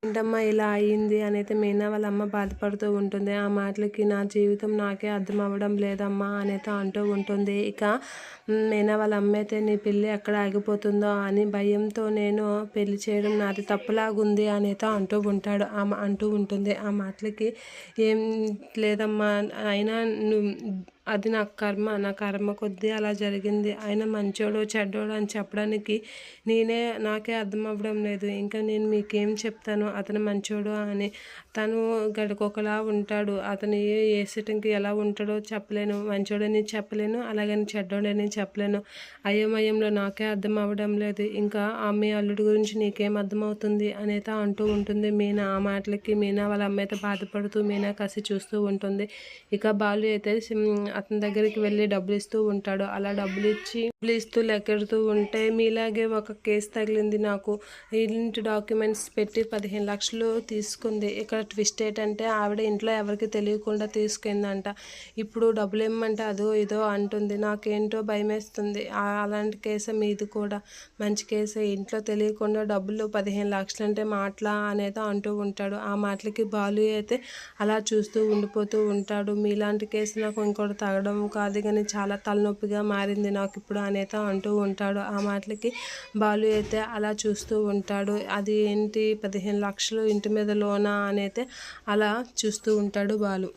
ఏంటమ్మా ఇలా అయ్యింది అనైతే మీనా వాళ్ళ అమ్మ బాధపడుతూ ఉంటుంది. ఆ మాటలకి నా జీవితం నాకే అర్థం అవ్వడం లేదమ్మా అనైతే అంటూ ఉంటుంది. ఇక మీనా వాళ్ళ అమ్మ అయితే నీ పెళ్ళి ఎక్కడ ఆగిపోతుందో అని భయంతో నేను పెళ్లి చేయడం నాది తప్పులాగుంది అనైతే అంటూ ఉంటుంది. ఆ మాటలకి ఏం లేదమ్మా, అయినా అది నా కర్మ కొద్దీ అలా జరిగింది. ఆయన మంచోడు చెడ్డోడు అని చెప్పడానికి నాకే అర్థం అవ్వడం లేదు. ఇంకా నేను మీకేం చెప్తాను అతను మంచోడు అని. తను గడికొకలా ఉంటాడు. అతను ఏ సెటింగ్కి ఎలా ఉంటాడో చెప్పలేను. మంచోడని చెప్పలేను, అలాగని చెడ్డోడని చెప్పలేను. అయోమయంలో నాకే అర్థం అవ్వడం లేదు. ఇంకా మీ అల్లుడి గురించి నీకేం అర్థమవుతుంది అనేది అంటూ ఉంటుంది మీనా. ఆ మాటలకి మీనా వాళ్ళ అమ్మ అయితే బాధపడుతూ మీనా కసి చూస్తూ ఉంటుంది. ఇక బాలు అయితే అతని దగ్గరికి వెళ్ళి డబ్బులు ఇస్తూ ఉంటాడు. అలా డబ్బులు ఇస్తూ లెక్కెడుతూ ఉంటే, మీలాగే ఒక కేసు తగిలింది నాకు, ఇంటి డాక్యుమెంట్స్ పెట్టి 15 లక్షలు తీసుకుంది. ఇక్కడ ట్విస్ట్ ఏంటంటే ఆవిడ ఇంట్లో ఎవరికి తెలియకుండా తీసుకుందంట. ఇప్పుడు డబ్బులు ఇమ్మంటే అదో ఇదో అంటుంది. నాకేంటో భయమేస్తుంది. అలాంటి కేసు మీది కూడా మంచి కేసు. ఇంట్లో తెలియకుండా డబ్బులు 15 లక్షలు అంటే మాటలా అనేది అంటూ ఉంటాడు. ఆ మాటలకి బాలు అయితే అలా చూస్తూ ఉండిపోతూ ఉంటాడు. మీలాంటి కేసు నాకు ఇంకోటి తగడం కాదు కానీ చాలా తలనొప్పిగా మారింది నాకు ఇప్పుడు అనేది అంటూ ఉంటాడు. ఆ మాటలకి బాలు అయితే అలా చూస్తూ ఉంటాడు. అది ఏంటి 15 లక్షలు ఇంటి మీద లోనా అనేది అలా చూస్తూ ఉంటాడు బాలు.